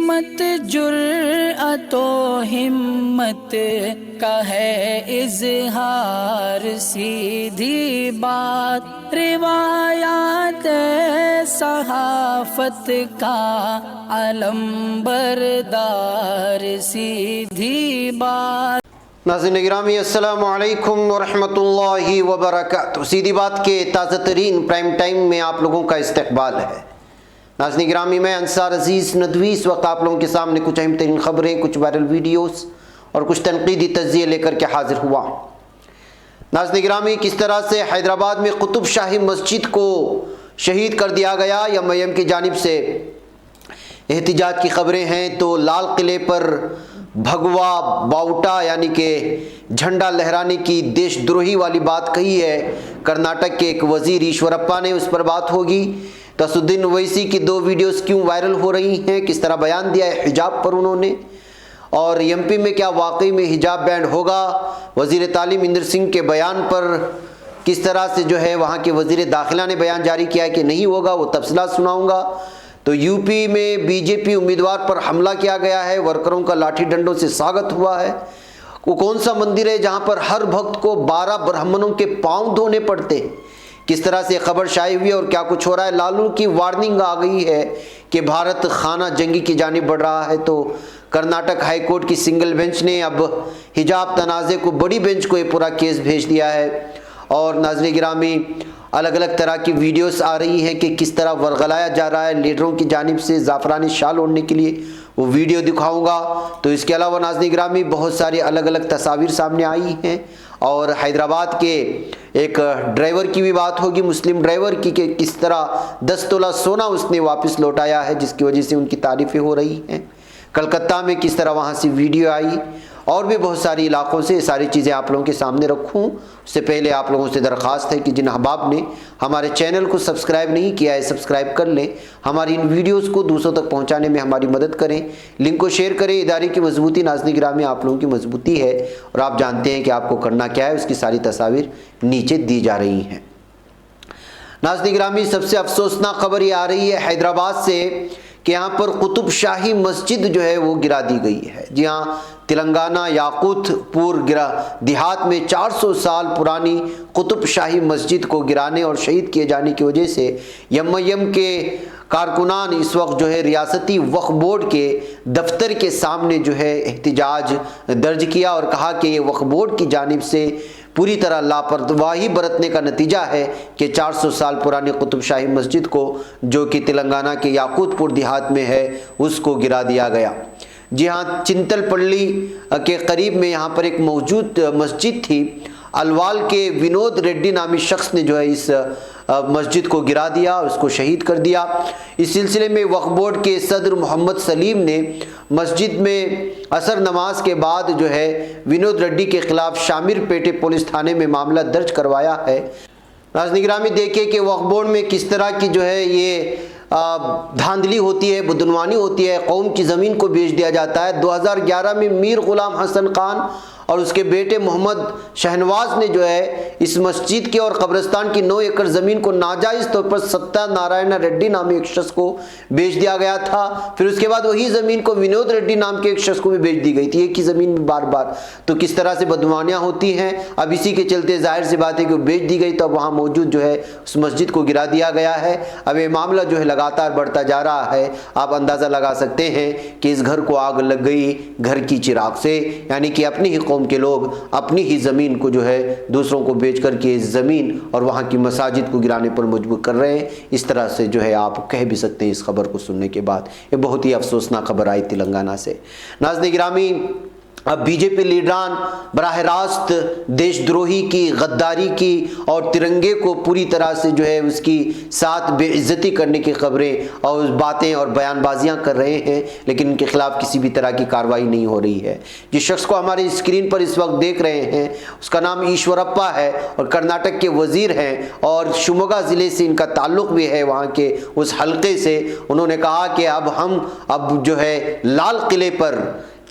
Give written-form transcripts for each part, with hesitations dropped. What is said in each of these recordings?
سمت جرأت و ہمت کا ہے اظہار، سیدھی بات روایات صحافت کا علم بردار، سیدھی بات۔ ناظرین گرامی السلام علیکم ورحمۃ اللہ وبرکاتہ۔ سیدھی بات کے تازہ ترین پرائم ٹائم میں آپ لوگوں کا استقبال ہے۔ ناظرین گرامی میں انصار عزیز ندوی اس وقت آپ لوگوں کے سامنے کچھ اہم ترین خبریں، کچھ وائرل ویڈیوز اور کچھ تنقیدی تجزیے لے کر کے حاضر ہوا۔ ناظرین گرامی، کس طرح سے حیدرآباد میں قطب شاہی مسجد کو شہید کر دیا گیا، ایم کی جانب سے احتجاج کی خبریں ہیں تو لال قلعے پر بھگوا باوٹا یعنی کہ جھنڈا لہرانے کی دیش دروہی والی بات کہی ہے کرناٹک کے ایک وزیر ایشورپا نے، اس پر بات ہوگی۔ اسدالدین اویسی کی 2 ویڈیوز کیوں وائرل ہو رہی ہیں، کس طرح بیان دیا ہے حجاب پر انہوں نے، اور ایم پی میں کیا واقعی میں حجاب بینڈ ہوگا، وزیر تعلیم اندر سنگھ کے بیان پر کس طرح سے جو ہے وہاں کے وزیر داخلہ نے بیان جاری کیا ہے کہ نہیں ہوگا، وہ تفصیلات سناؤں گا۔ تو یو پی میں بی جے پی امیدوار پر حملہ کیا گیا ہے، ورکروں کا لاٹھی ڈنڈوں سے سواگت ہوا ہے۔ وہ کون سا مندر ہے جہاں پر ہر بھکت کو 12 برہمنوں کے پاؤں دھونے پڑتے ہیں، کس طرح سے خبر شائع ہوئی ہے اور کیا کچھ ہو رہا ہے۔ لالو کی وارننگ آ گئی ہے کہ بھارت خانہ جنگی کی جانب بڑھ رہا ہے، تو کرناٹک ہائی کورٹ کی سنگل بینچ نے اب حجاب تنازع کو بڑی بینچ کو یہ پورا کیس بھیج دیا ہے۔ اور ناظرین گرامی، الگ الگ طرح کی ویڈیوز آ رہی ہیں کہ کس طرح ورغلایا جا رہا ہے لیڈروں کی جانب سے زعفرانی شال اوڑھنے کے لیے، وہ ویڈیو دکھاؤں گا۔ تو اس کے علاوہ ناظرین گرامی بہت ساری الگ الگ تصاویر سامنے آئی ہیں، اور حیدرآباد کے ایک ڈرائیور کی بھی بات ہوگی، مسلم ڈرائیور کی، کہ کس طرح 10 تولہ سونا اس نے واپس لوٹایا ہے، جس کی وجہ سے ان کی تعریفیں ہو رہی ہیں۔ کلکتہ میں کس طرح وہاں سے ویڈیو آئی، اور بھی بہت ساری علاقوں سے، یہ ساری چیزیں آپ لوگوں کے سامنے رکھوں۔ اس سے پہلے آپ لوگوں سے درخواست ہے کہ جن احباب نے ہمارے چینل کو سبسکرائب نہیں کیا ہے سبسکرائب کر لیں، ہماری ان ویڈیوز کو دوسروں تک پہنچانے میں ہماری مدد کریں، لنک کو شیئر کریں۔ ادارے کی مضبوطی ناظرین گرامی آپ لوگوں کی مضبوطی ہے، اور آپ جانتے ہیں کہ آپ کو کرنا کیا ہے، اس کی ساری تصاویر نیچے دی جا رہی ہیں۔ ناظرین گرامی، سب سے افسوسناک خبر یہ آ رہی ہے حیدرآباد سے کہ یہاں پر قطب شاہی مسجد جو ہے وہ گرا دی گئی ہے۔ جی ہاں، تلنگانہ یاقوت پور دیہات میں 400 سال پرانی قطب شاہی مسجد کو گرانے اور شہید کیے جانے کی وجہ سے ایم کے کارکنان اس وقت جو ہے ریاستی وقف بورڈ کے دفتر کے سامنے جو ہے احتجاج درج کیا، اور کہا کہ یہ وقف بورڈ کی جانب سے پوری طرح لاپرواہی برتنے کا نتیجہ ہے کہ 400 سال پرانی قطب شاہی مسجد کو، جو کہ تلنگانہ کے یاقوت پور دیہات میں ہے، اس کو گرا دیا گیا۔ جی ہاں، چنتل پلی کے قریب میں یہاں پر ایک موجود مسجد تھی، الوال کے ونود ریڈی نامی شخص نے جو ہے اس مسجد کو گرا دیا اور اس کو شہید کر دیا۔ اس سلسلے میں وقف بورڈ کے صدر محمد سلیم نے مسجد میں عصر نماز کے بعد جو ہے ونود ریڈی کے خلاف شامیر پیٹے پولیس تھانے میں معاملہ درج کروایا ہے۔ ناظرین گرامی، دیکھیں کہ وقف بورڈ میں کس طرح کی جو ہے یہ دھاندلی ہوتی ہے، بدعنوانی ہوتی ہے، قوم کی زمین کو بیچ دیا جاتا ہے۔ 2011 میں میر غلام حسن خان اور اس کے بیٹے محمد شہنواز نے جو ہے اس مسجد کے اور قبرستان کی 9 ایکڑ زمین کو ناجائز طور پر ستیہ نارائن ریڈی نامی ایک شخص کو بیچ دیا گیا تھا۔ پھر اس کے بعد وہی زمین کو ونود ریڈی نام کے ایک شخص کو بھی بیچ دی گئی تھی، ایک ہی زمین میں بار بار۔ تو کس طرح سے بدعنوانیاں ہوتی ہیں، اب اسی کے چلتے ظاہر سی بات ہے کہ وہ بیچ دی گئی، تو اب وہاں موجود جو ہے اس مسجد کو گرا دیا گیا ہے۔ اب یہ معاملہ جو ہے لگاتار بڑھتا جا رہا ہے۔ آپ اندازہ لگا سکتے ہیں کہ اس گھر کو آگ لگ گئی گھر کی چراغ سے، یعنی کہ اپنی ہی قوم کے لوگ اپنی ہی زمین کو جو ہے دوسروں کو بیچ کر کے زمین اور وہاں کی مساجد کو گرانے پر مجبور کر رہے ہیں۔ اس طرح سے جو ہے آپ کہہ بھی سکتے ہیں اس خبر کو سننے کے بعد، یہ بہت ہی افسوسناک خبر آئی تلنگانہ سے۔ ناظرین گرامی، اب بی جے پی لیڈران براہ راست دیش دروہی کی، غداری کی اور ترنگے کو پوری طرح سے جو ہے اس کی ساتھ بے عزتی کرنے کی خبریں اور باتیں اور بیان بازیاں کر رہے ہیں، لیکن ان کے خلاف کسی بھی طرح کی کارروائی نہیں ہو رہی ہے۔ جس شخص کو ہمارے اسکرین پر اس وقت دیکھ رہے ہیں اس کا نام ایشورپا ہے اور کرناٹک کے وزیر ہیں، اور شموگا ضلع سے ان کا تعلق بھی ہے، وہاں کے اس حلقے سے۔ انہوں نے کہا کہ اب جو ہے لال قلعے پر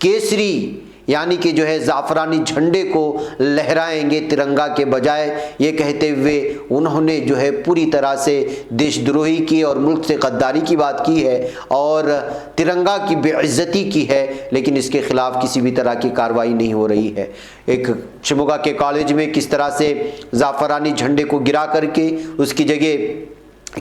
کیسری یعنی کہ جو ہے زعفرانی جھنڈے کو لہرائیں گے ترنگا کے بجائے، یہ کہتے ہوئے انہوں نے جو ہے پوری طرح سے دیش دروہی کی اور ملک سے غداری کی بات کی ہے اور ترنگا کی بے عزتی کی ہے، لیکن اس کے خلاف کسی بھی طرح کی کارروائی نہیں ہو رہی ہے۔ ایک شموگا کے کالج میں کس طرح سے زعفرانی جھنڈے کو گرا کر کے اس کی جگہ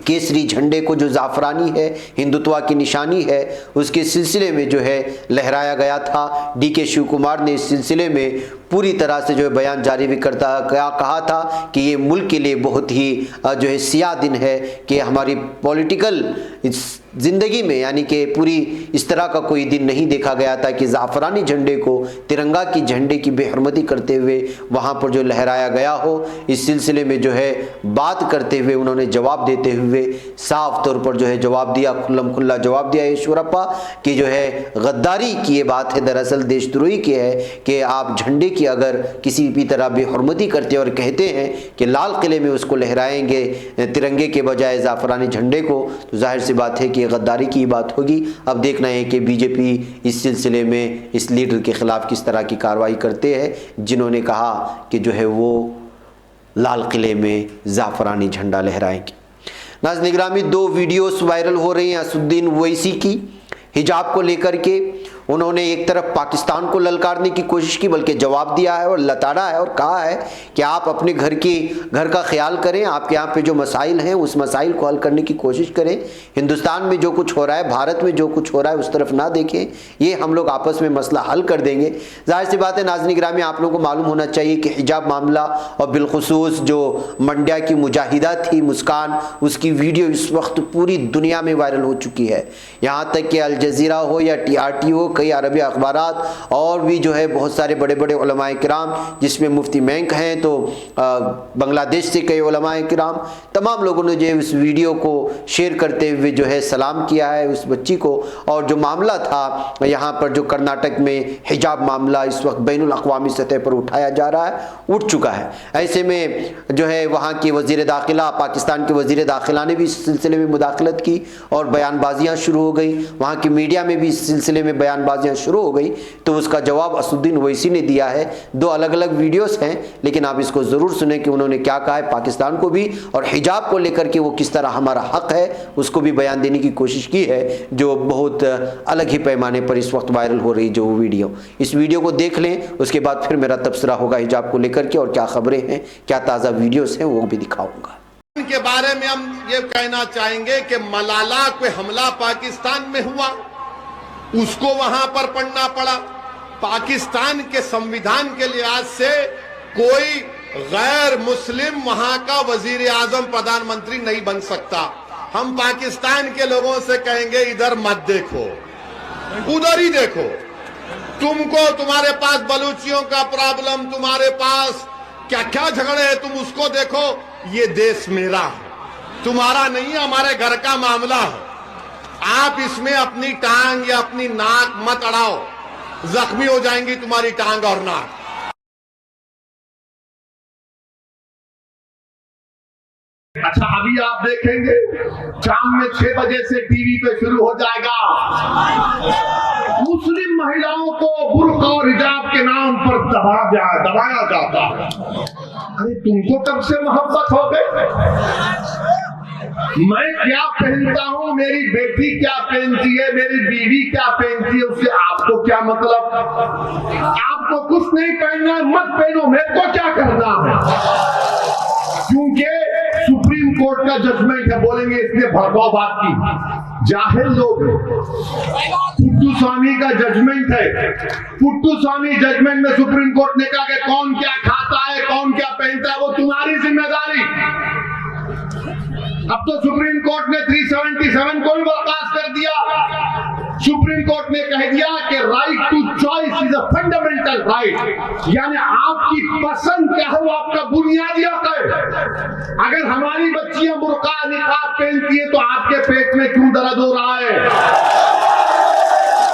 کیسری جھنڈے کو جو زعفرانی ہے، ہندوتوا کی نشانی ہے، اس کے سلسلے میں جو ہے لہرایا گیا تھا۔ ڈی کے شیو کمار نے اس سلسلے میں پوری طرح سے جو ہے بیان جاری بھی کہا تھا کہ یہ ملک کے لیے بہت ہی جو ہے سیاہ دن ہے کہ ہماری پولیٹیکل زندگی میں یعنی کہ پوری اس طرح کا کوئی دن نہیں دیکھا گیا تھا کہ زعفرانی جھنڈے کو ترنگا کی جھنڈے کی بے حرمتی کرتے ہوئے وہاں پر جو لہرایا گیا ہو۔ اس سلسلے میں جو ہے بات کرتے ہوئے انہوں نے جواب دیتے ہوئے صاف طور پر جو ہے جواب دیا، کھلم کھلا جواب دیا ایشورپا کہ جو ہے غداری کی یہ بات ہے، دراصل دیش دروہی کی ہے کہ آپ جھنڈے کی اگر کسی بھی طرح بے حرمتی کرتے اور کہتے ہیں کہ لال قلعے میں اس کو لہرائیں گے ترنگے کے بجائے زعفرانی جھنڈے کو، تو ظاہر سی بات ہے کہ غداری کی بات ہوگی۔ اب دیکھنا ہے کہ بی جے پی اس سلسلے میں اس لیڈر کے خلاف کس طرح کی کارروائی کرتے ہیں جنہوں نے کہا کہ جو ہے وہ لال قلعے میں زعفرانی جھنڈا لہرائیں گے۔ ناظرین گرامی، 2 ویڈیوز وائرل ہو رہی ہیں اسدالدین اویسی کی حجاب کو لے کر کے۔ انہوں نے ایک طرف پاکستان کو للکارنے کی کوشش کی بلکہ جواب دیا ہے اور لتاڑا ہے اور کہا ہے کہ آپ اپنے گھر کا خیال کریں، آپ کے یہاں پہ جو مسائل ہیں اس مسائل کو حل کرنے کی کوشش کریں، ہندوستان میں جو کچھ ہو رہا ہے، بھارت میں جو کچھ ہو رہا ہے اس طرف نہ دیکھیں، یہ ہم لوگ آپس میں مسئلہ حل کر دیں گے۔ ظاہر سی بات ہے ناظرین گرامی، آپ لوگوں کو معلوم ہونا چاہیے کہ حجاب معاملہ اور بالخصوص جو منڈیا کی مجاہدہ تھی مسکان، اس کی ویڈیو اس وقت پوری دنیا میں وائرل ہو چکی ہے، یہاں تک کہ الجزیرہ ہو یا TRT ہو، کئی عربی اخبارات اور بھی جو ہے بہت سارے بڑے بڑے علماء کرام جس میں مفتی مینک ہیں، تو بنگلہ دیش سے کئی علماء کرام، تمام لوگوں نے جو ہے اس ویڈیو کو شیئر کرتے ہوئے جو ہے سلام کیا ہے اس بچی کو۔ اور جو معاملہ تھا یہاں پر جو کرناٹک میں حجاب معاملہ اس وقت بین الاقوامی سطح پر اٹھایا جا رہا ہے، اٹھ چکا ہے۔ ایسے میں جو ہے وہاں کی وزیر داخلہ، پاکستان کے وزیر داخلہ نے بھی اس سلسلے میں مداخلت کی اور بیان بازیاں شروع ہو گئی، وہاں کی میڈیا میں بھی اس سلسلے میں بیان بازیاں شروع ہو گئی، تو اس کا جواب اسدالدین اویسی نے دیا ہے۔ 2 الگ الگ ویڈیوز ہیں لیکن آپ اس کو ضرور سنیں کہ انہوں نے کیا کہا ہے پاکستان کو بھی، اور حجاب کو لے کر کے وہ کس طرح ہمارا حق ہے اس کو بھی بیان دینے کی کوشش کی ہے، جو بہت الگ ہی پیمانے پر اس وقت وائرل ہو رہی جو ویڈیو۔ اس ویڈیو کو دیکھ لیں، اس کے بعد پھر میرا تبصرہ ہوگا حجاب کو لے کر کے اور کیا خبریں ہیں، کیا تازہ ویڈیوز ہیں، وہ بھی دکھاؤں گا۔ ان کے بارے میں ہم یہ کہنا چاہیں گے کہ ملالہ کوئی حملہ پاکستان میں ہوا، اس کو وہاں پر پڑھنا پڑا۔ پاکستان کے سمویدھان کے لحاظ سے کوئی غیر مسلم وہاں کا وزیر اعظم پردھان منتری نہیں بن سکتا۔ ہم پاکستان کے لوگوں سے کہیں گے ادھر مت دیکھو، ادھر ہی دیکھو۔ تم کو تمہارے پاس بلوچیوں کا پرابلم، تمہارے پاس کیا کیا جھگڑے ہیں، تم اس کو دیکھو۔ یہ دیش میرا ہے، تمہارا نہیں ہے، ہمارے گھر کا معاملہ ہے۔ آپ اس میں اپنی ٹانگ یا اپنی ناک مت اڑاؤ، زخمی ہو جائیں گی تمہاری ٹانگ اور ناک۔ اچھا ابھی آپ دیکھیں گے شام میں 6 بجے سے ٹی وی پہ شروع ہو جائے گا، مسلم مہیلاؤں کو برقع اور حجاب کے نام پر دبایا جاتا ہے۔ ارے تم کو کب سے محبت ہو گئی؟ میں کیا پہنتا ہوں، میری بیٹی کیا پہنتی ہے، میری بیوی کیا پہنتی ہے، اس سے آپ کو کیا مطلب؟ آپ کو کچھ نہیں پہننا، مت پہنو، میرے کو کیا کرنا ہے؟ کیونکہ سپریم کورٹ کا ججمنٹ ہے، بولیں گے اس نے بھڑکاؤ بات کی، جاہل لوگ ہیں۔ پٹو سوامی کا ججمنٹ ہے، پٹو سوامی ججمنٹ میں سپریم کورٹ نے کہا کہ کون کیا کھاتا ہے، کون کیا پہنتا ہے وہ تمہاری ذمہ داری۔ اب تو سپریم کورٹ نے 377 کو بھی برخاست کر دیا۔ سپریم کورٹ نے کہہ دیا کہ right to choice is a fundamental right, یعنی آپ کی پسند کیا ہے وہ آپ کا بنیادی حق ہے۔ اگر ہماری بچیاں برقع نقاب پہنتی ہیں تو آپ کے پیٹ میں کیوں درد ہو رہا ہے؟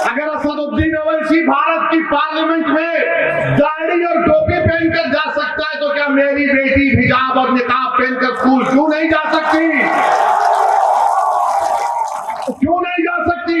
اگر اسدالدین اویسی بھارت کی پارلیمنٹ میں داڑھی اور ٹوپی پہن کر جا سکتا ہے تو کیا میری بیٹی حجاب اور نقاب پہن کر اسکول کیوں نہیں جا سکتی؟ کیوں نہیں جا سکتی؟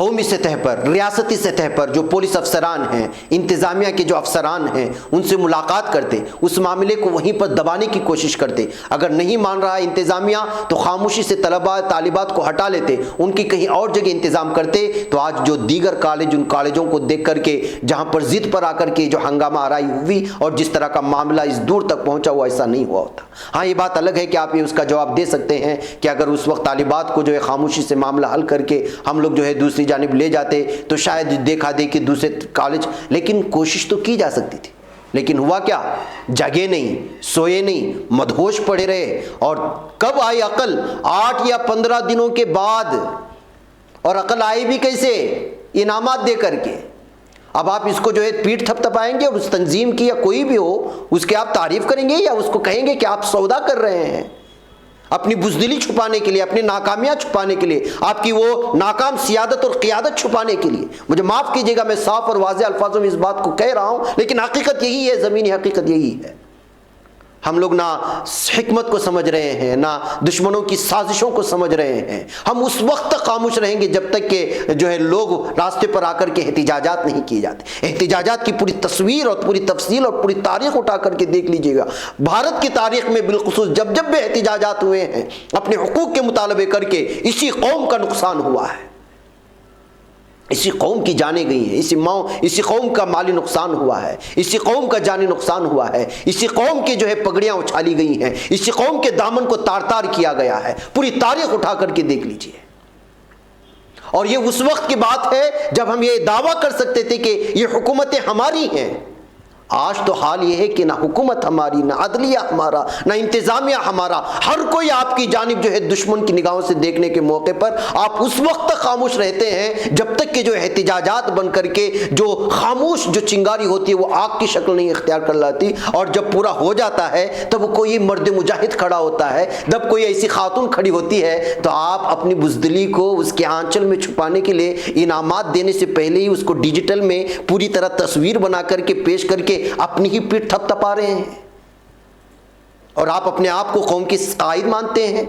قومی سطح پر، ریاستی سطح پر جو پولیس افسران ہیں، انتظامیہ کے جو افسران ہیں، ان سے ملاقات کرتے، اس معاملے کو وہیں پر دبانے کی کوشش کرتے. اگر نہیں مان رہا ہے انتظامیہ تو خاموشی سے طالبات کو ہٹا لیتے، ان کی کہیں اور جگہ انتظام کرتے. تو آج جو دیگر کالج، ان کالجوں کو دیکھ کر کے جہاں پر ضد پر آ کر کے جو ہنگامہ آرائی ہوئی اور جس طرح کا معاملہ اس دور تک پہنچا ہوا، ایسا نہیں ہوا ہوتا. ہاں یہ بات الگ ہے کہ آپ یہ اس کا جواب دے سکتے ہیں کہ اگر اس وقت طالبات کو جو ہے خاموشی سے معاملہ حل کر کے ہم لوگ جو ہے دوسری جانب لے جاتے تو شاید دیکھا دے کہ دوسرے کالج، لیکن کوشش تو کی جا سکتی تھی. لیکن ہوا کیا؟ جگے نہیں، سوئے نہیں، مدہوش پڑے رہے. اور کب آئی عقل؟ 8 یا 15 دنوں کے بعد. اور عقل آئی بھی کیسے؟ انعامات دے کر کے. اب آپ اس کو جو ہے پیٹھ تھپ تھپائیں گے اور اس تنظیم کی یا کوئی بھی ہو اس کے آپ تعریف کریں گے یا اس کو کہیں گے کہ آپ سودا کر رہے ہیں اپنی بزدلی چھپانے کے لیے، اپنی ناکامیاں چھپانے کے لیے، آپ کی وہ ناکام سیادت اور قیادت چھپانے کے لیے. مجھے معاف کیجیے گا، میں صاف اور واضح الفاظوں میں اس بات کو کہہ رہا ہوں، لیکن حقیقت یہی ہے، زمینی حقیقت یہی ہے. ہم لوگ نہ حکمت کو سمجھ رہے ہیں، نہ دشمنوں کی سازشوں کو سمجھ رہے ہیں. ہم اس وقت تک خاموش رہیں گے جب تک کہ جو ہے لوگ راستے پر آ کر کے احتجاجات نہیں کیے جاتے. احتجاجات کی پوری تصویر اور پوری تفصیل اور پوری تاریخ اٹھا کر کے دیکھ لیجئے گا. بھارت کی تاریخ میں بالخصوص جب جب بھی احتجاجات ہوئے ہیں، اپنے حقوق کے مطالبے کر کے اسی قوم کا نقصان ہوا ہے، اسی قوم کی جانیں گئی ہیں، اسی قوم کا مالی نقصان ہوا ہے، اسی قوم کا جانی نقصان ہوا ہے، اسی قوم کی جو ہے پگڑیاں اچھالی گئی ہیں، اسی قوم کے دامن کو تار تار کیا گیا ہے. پوری تاریخ اٹھا کر کے دیکھ لیجئے. اور یہ اس وقت کی بات ہے جب ہم یہ دعویٰ کر سکتے تھے کہ یہ حکومتیں ہماری ہیں. آج تو حال یہ ہے کہ نہ حکومت ہماری، نہ عدلیہ ہمارا، نہ انتظامیہ ہمارا. ہر کوئی آپ کی جانب جو ہے دشمن کی نگاہوں سے دیکھنے کے موقع پر آپ اس وقت تک خاموش رہتے ہیں جب تک کہ جو احتجاجات بن کر کے جو خاموش جو چنگاری ہوتی ہے وہ آگ کی شکل نہیں اختیار کر لاتی. اور جب پورا ہو جاتا ہے تب کوئی مرد مجاہد کھڑا ہوتا ہے، جب کوئی ایسی خاتون کھڑی ہوتی ہے تو آپ اپنی بزدلی کو اس کے آنچل میں چھپانے کے لیے انعامات دینے سے پہلے ہی اس کو ڈیجیٹل میں پوری طرح تصویر بنا کر کے پیش کر کے اپنی ہی پیٹھ تھپ تھپا رہے ہیں. اور آپ اپنے آپ کو قوم کی قائد مانتے ہیں.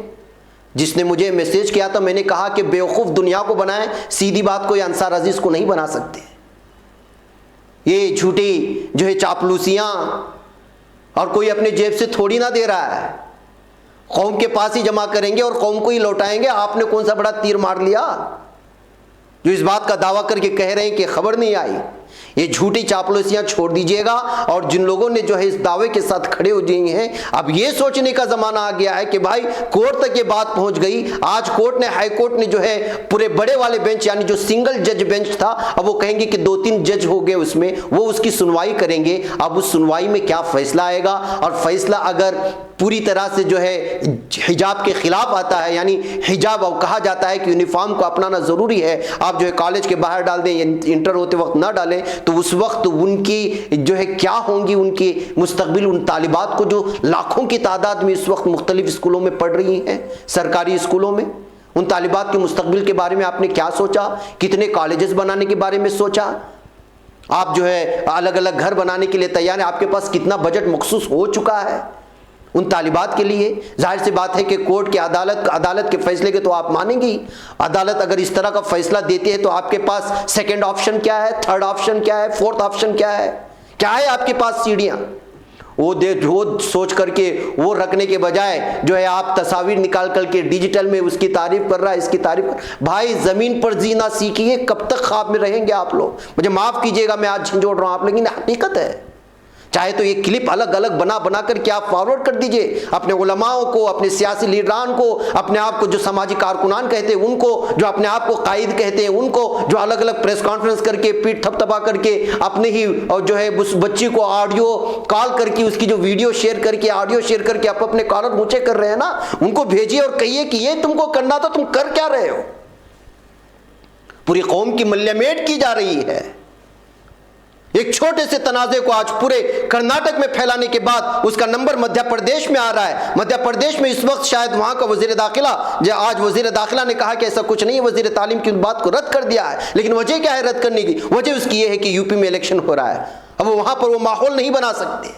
جس نے مجھے میسج کیا تھا، میں نے کہا کہ بیوقوف دنیا کو بنائیں، سیدھی بات کوئی انصار عزیز کو نہیں بنا سکتے. یہ جھوٹی جو ہے چاپلوسیاں اور کوئی اپنے جیب سے تھوڑی نہ دے رہا ہے، قوم کے پاس ہی جمع کریں گے اور قوم کو ہی لوٹائیں گے. آپ نے کون سا بڑا تیر مار لیا جو اس بات کا دعویٰ کر کے کہہ رہے ہیں کہ خبر نہیں آئی؟ یہ جھوٹی چاپلوسیاں چھوڑ دیجئے گا. اور جن لوگوں نے جو ہے اس دعوے کے ساتھ کھڑے ہو جائیں ہیں، اب یہ سوچنے کا زمانہ آ گیا ہے کہ بھائی کورٹ تک یہ بات پہنچ گئی. آج کورٹ نے، ہائی کورٹ نے جو ہے پورے بڑے والے بینچ یعنی جو سنگل جج بینچ تھا، اب وہ کہیں گے کہ 2-3 جج ہو گئے اس میں، وہ اس کی سنوائی کریں گے. اب اس سنوائی میں کیا فیصلہ آئے گا؟ اور فیصلہ اگر پوری طرح سے جو ہے حجاب کے خلاف آتا ہے، یعنی حجاب کہا جاتا ہے کہ یونیفارم کو اپنانا ضروری ہے، آپ جو ہے کالج کے باہر ڈال دیں یا انٹر ہوتے وقت نہ ڈالیں، تو اس وقت ان کی جو ہے کیا ہوں گی ان کی مستقبل. ان طالبات کو جو لاکھوں کی تعداد میں اس وقت مختلف اسکولوں میں پڑھ رہی ہیں، سرکاری اسکولوں میں، ان طالبات کے مستقبل کے بارے میں آپ نے کیا سوچا؟ کتنے کالجز بنانے کے بارے میں سوچا؟ آپ جو ہے الگ الگ گھر بنانے کے لیے تیار ہیں؟ آپ کے پاس کتنا بجٹ مخصوص ہو چکا ہے ان طالبات کے لیے؟ ظاہر سی بات ہے کہ کورٹ کے عدالت کے فیصلے کے تو آپ مانیں گی. عدالت اگر اس طرح کا فیصلہ دیتی ہے تو آپ کے پاس سیکنڈ آپشن کیا ہے، تھرڈ آپشن کیا ہے، فورتھ آپشن کیا ہے؟ کیا ہے آپ کے پاس سیڑھیاں؟ وہ سوچ کر کے وہ رکھنے کے بجائے جو ہے آپ تصاویر نکال کر کے ڈیجیٹل میں اس کی تعریف کر رہا ہے، اس کی تعریف کر. بھائی زمین پر جینا سیکھیے، کب تک خواب میں رہیں گے آپ لوگ؟ مجھے معاف کیجئے گا میں آج جھنجھوڑ رہا ہوں آپ، لیکن حقیقت ہے. چاہے تو یہ کلپ الگ الگ بنا کر کے آپ فارورڈ کر دیجئے اپنے علماءوں کو، اپنے سیاسی لیڈران کو، اپنے آپ کو جو سماجی کارکنان کہتے ہیں ان کو، جو اپنے آپ کو قائد کہتے ہیں ان کو، جو الگ الگ پریس کانفرنس کر کے پیٹ تھپ تھپا کر کے اپنے ہی اور جو ہے اس بچی کو آڈیو کال کر کے اس کی جو ویڈیو شیئر کر کے، آڈیو شیئر کر کے آپ اپنے کالر اونچے کر رہے ہیں نا، ان کو بھیجیے اور کہیے کہ یہ تم کو کرنا تھا، تم کر کیا رہے ہو؟ پوری قوم کی ملیہ میٹ کی جا رہی ہے. ایک چھوٹے سے تنازع کو آج پورے کرناٹک میں پھیلانے کے بعد اس کا نمبر مدھیہ پردیش میں آ رہا ہے. مدھیہ پردیش میں اس وقت شاید وہاں کا وزیر داخلہ، آج وزیر داخلہ نے کہا کہ ایسا کچھ نہیں ہے، وزیر تعلیم کی بات کو رد کر دیا ہے. لیکن وجہ کیا ہے رد کرنے کی؟ وجہ اس کی یہ ہے کہ یو پی میں الیکشن ہو رہا ہے. اب وہاں پر وہ ماحول نہیں بنا سکتے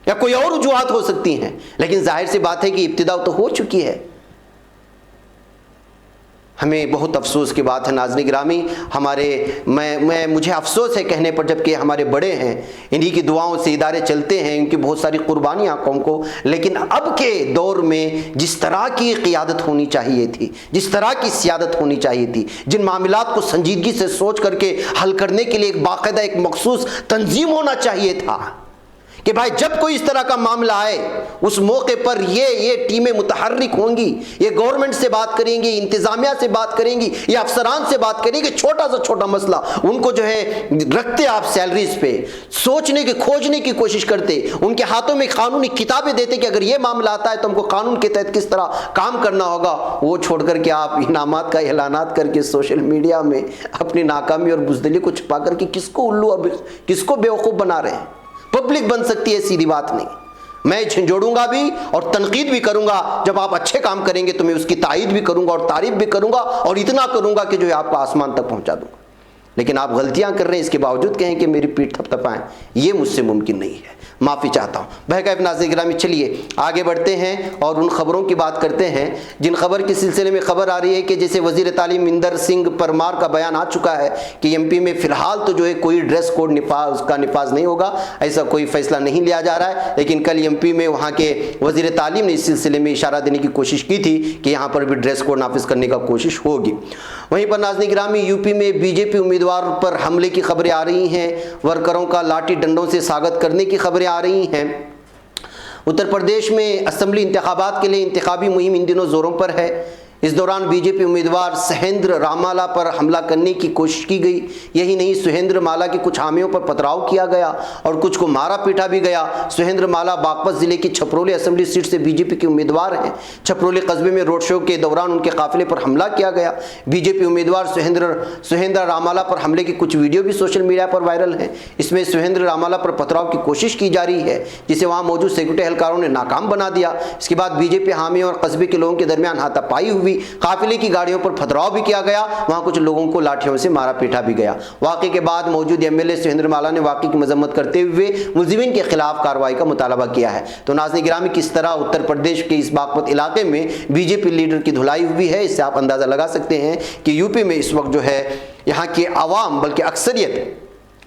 یا کوئی اور وجوہات ہو سکتی ہیں، لیکن ظاہر سی بات ہے کہ ابتدا تو ہو چکی ہے. ہمیں بہت افسوس کی بات ہے ناظرین گرامی، مجھے افسوس ہے کہنے پر، جب کہ ہمارے بڑے ہیں، انہی کی دعاؤں سے ادارے چلتے ہیں، ان کی بہت ساری قربانیاں قوم کو، لیکن اب کے دور میں جس طرح کی قیادت ہونی چاہیے تھی، جس طرح کی سیادت ہونی چاہیے تھی، جن معاملات کو سنجیدگی سے سوچ کر کے حل کرنے کے لیے ایک باقاعدہ ایک مخصوص تنظیم ہونا چاہیے تھا کہ بھائی جب کوئی اس طرح کا معاملہ آئے اس موقع پر یہ ٹیمیں متحرک ہوں گی، یہ گورنمنٹ سے بات کریں گی، انتظامیہ سے بات کریں گی، یہ افسران سے بات کریں گی، چھوٹا سے چھوٹا مسئلہ ان کو جو ہے رکھتے آپ سیلریز پہ، سوچنے کی کھوجنے کی کوشش کرتے، ان کے ہاتھوں میں قانونی کتابیں دیتے کہ اگر یہ معاملہ آتا ہے تو ہم کو قانون کے تحت کس طرح کام کرنا ہوگا، وہ چھوڑ کر کے آپ انعامات کا اعلانات کر کے سوشل میڈیا میں اپنی ناکامی اور بزدلی کو چھپا کر کے کس کو الو اور کس کو بیوقوف بنا رہے ہیں؟ پبلک بن سکتی ہے، سیدھی بات نہیں۔ میں جھنجھوڑوں گا بھی اور تنقید بھی کروں گا، جب آپ اچھے کام کریں گے تو میں اس کی تائید بھی کروں گا اور تعریف بھی کروں گا، اور اتنا کروں گا کہ جو ہے آپ کو آسمان تک پہنچا دوں گا۔ لیکن آپ غلطیاں کر رہے ہیں، اس کے باوجود کہیں کہ میری پیٹھ تھپتھپائیں، یہ مجھ سے ممکن نہیں ہے، معافی چاہتا ہوں۔ بہرکیف ناظرین گرامی، چلیے آگے بڑھتے ہیں اور ان خبروں کی بات کرتے ہیں جن خبر کے سلسلے میں خبر آ رہی ہے کہ جیسے وزیر تعلیم اندر سنگھ پرمار کا بیان آ چکا ہے کہ ایم پی میں فی الحال تو جو ہے کوئی ڈریس کوڈ کا نفاذ نہیں ہوگا، ایسا کوئی فیصلہ نہیں لیا جا رہا ہے، لیکن کل ایم پی میں وہاں کے وزیر تعلیم نے اس سلسلے میں اشارہ دینے کی کوشش کی تھی کہ یہاں پر بھی ڈریس کوڈ نافذ کرنے کا کوشش ہوگی۔ وہیں پر ناظرین گرامی، یو پی میں بی جے پی امیدوار پر حملے کی خبریں آ رہی ہیں، ورکروں کا لاٹھی ڈنڈوں سے سواگت کرنے کی خبریں آ رہی ہیں۔ اتر پردیش میں اسمبلی انتخابات کے لیے انتخابی مہم ان دنوں زوروں پر ہے۔ اس دوران بی جے پی امیدوار سہیندر رامالا پر حملہ کرنے کی کوشش کی گئی۔ یہی نہیں، سہیندر مالا کے کچھ حامیوں پر پتھراؤ کیا گیا اور کچھ کو مارا پیٹا بھی گیا۔ سہیندر مالا باغپت ضلع کی چھپرولی اسمبلی سیٹ سے بی جے پی کے امیدوار ہیں۔ چھپرولی قصبے میں روڈ شو کے دوران ان کے قافلے پر حملہ کیا گیا۔ بی جے پی امیدوار سہیندر رامالا پر حملے کی کچھ ویڈیو بھی سوشل میڈیا پر وائرل ہیں۔ اس میں سہیندر رامالا پر پتھراؤ کی کوشش کی جا رہی ہے، جسے وہاں موجود سیکورٹی اہلکاروں نے ناکام بنا دیا۔ اس کے بعد بی جے پی حامیوں اور قصبے کے لوگوں کے درمیان ہاتھا پائی ہوئی، قافلے کی گاڑیوں پر پتھراؤ بھی کیا گیا، وہاں کچھ لوگوں کو لاٹھیوں سے مارا پیٹا بھی گیا۔ واقعے کے بعد موجود ایم ایل اے سہیندر مالا نے واقعے کی مذمت کرتے ہوئے ملزمین کے خلاف کارروائی کا مطالبہ کیا ہے۔ تو ناظرین گرامی، کس طرح اتر پردیش کے اس باغپت علاقے میں بی جے پی لیڈر کی دھلائی ہوئی ہے، اس سے آپ اندازہ لگا سکتے ہیں کہ یو پی میں اس وقت جو ہے یہاں کی عوام بلکہ اکثریت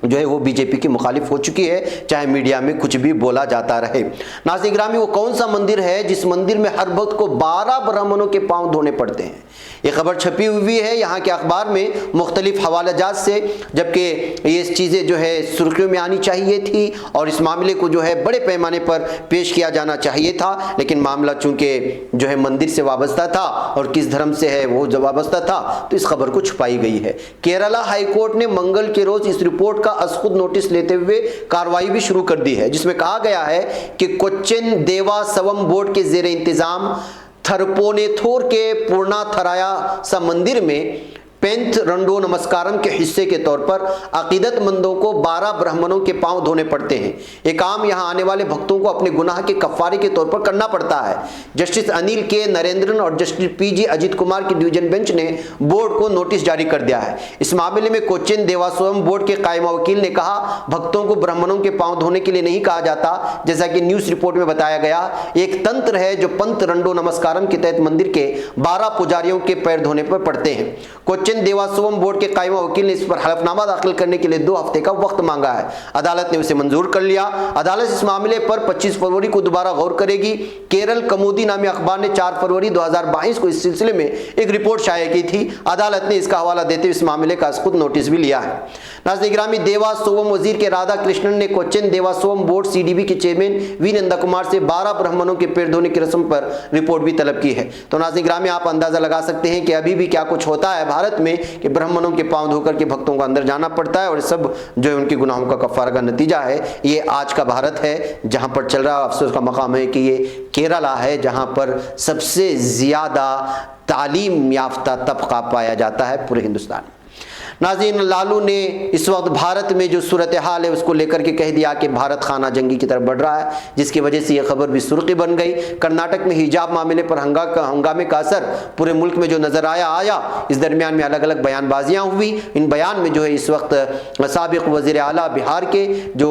جو ہے وہ بی جے پی کی مخالف ہو چکی ہے، چاہے میڈیا میں کچھ بھی بولا جاتا رہے۔ ناظرین گرامی، وہ کون سا مندر ہے جس مندر میں ہر وقت کو 12 برہمنوں کے پاؤں دھونے پڑتے ہیں؟ یہ خبر چھپی ہوئی ہے یہاں کے اخبار میں مختلف حوالہ جات سے، جبکہ یہ چیزیں جو ہے سرخیوں میں آنی چاہیے تھی اور اس معاملے کو جو ہے بڑے پیمانے پر پیش کیا جانا چاہیے تھا، لیکن معاملہ چونکہ جو ہے مندر سے وابستہ تھا اور کس دھرم سے ہے وہ جو وابستہ تھا، تو اس خبر کو چھپائی گئی ہے۔ کیرلا ہائی کورٹ نے منگل کے روز اس رپورٹ کا از خود نوٹس لیتے ہوئے کارروائی بھی شروع کر دی ہے، جس میں کہا گیا ہے کہ کوچن دیوا سوم بورڈ کے زیر انتظام تھرپونیتھور کے پورنا تھرایا سا مندر میں پینتھ رنڈو نمسکارم کے حصے کے طور پر عقیدت مندوں کو 12 برہمنوں کے پاؤں دھونے پڑتے ہیں۔ یہ کام یہاں آنے والے بھکتوں کو اپنے گناہ کے کفارے کے طور پر کرنا پڑتا ہے۔ جسٹس انیل کے نریندرن اور جسٹس پی جی اجیت کمار کی ڈویژن بینچ نے بورڈ کو نوٹس جاری کر دیا ہے۔ اس معاملے میں کوچین دیواسوم بورڈ کے قائمہ وکیل نے کہا، بھکتوں کو برہمنوں کے پاؤں دھونے کے لیے نہیں کہا جاتا، جیسا کہ نیوز رپورٹ میں بتایا گیا۔ ایک تنتر ہے جو پنتھ رنڈو نمسکارم کے تحت مندر کے 12 پجاریوں کے پیر دھونے پر پڑتے ہیں۔ کوچین دیواسوم بورڈ کے قائمہ وکیل نے اس پر حلف نامہ داخل کرنے کے لیے 2 ہفتے کا وقت مانگا ہے۔ عدالت نے اسے منظور کر لیا۔ عدالت اس معاملے پر 25 فروری کو دوبارہ غور کرے گی۔ کیرل کمودی نامی اخبار نے 4 فروری 2022 کو اس سلسلے میں ایک رپورٹ شائع کی تھی۔ عدالت نے اس کا حوالہ دیتے ہوئے اس معاملے کا خود نوٹس بھی لیا ہے۔ ناظرین گرامی، دیوا سوم وزیر کے رادھا کرشنن نے کوچین دیوا سوم بورڈ سی ڈی بی کے چیئرمین وی نندا کمار سے 12 برہمنوں کے پیر دھونے کی رسم پر رپورٹ بھی طلب کی ہے۔ تو ناظرین گرامی، آپ اندازہ لگا سکتے ہیں کہ ابھی بھی کیا کچھ ہوتا ہے بھارت میں کہ برہمنوں کے پاؤں دھو کر کے بھکتوں کو اندر جانا پڑتا ہے، اور سب جو ہے ان کے گناہوں کا کفارہ کا نتیجہ ہے۔ یہ آج کا بھارت ہے جہاں پر چل رہا، افسوس کا مقام ہے کہ یہ کیرلا ہے جہاں پر سب سے زیادہ تعلیم یافتہ طبقہ پایا جاتا ہے پورے ہندوستان میں۔ ناظرین، لالو نے اس وقت بھارت میں جو صورتحال ہے اس کو لے کر کے کہہ دیا کہ بھارت خانہ جنگی کی طرف بڑھ رہا ہے، جس کی وجہ سے یہ خبر بھی سرخی بن گئی۔ کرناٹک میں حجاب معاملے پر ہنگامے کا اثر پورے ملک میں جو نظر آیا، اس درمیان میں الگ الگ بیان بازیاں ہوئی۔ ان بیان میں جو ہے اس وقت سابق وزیر اعلیٰ بہار کے جو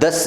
10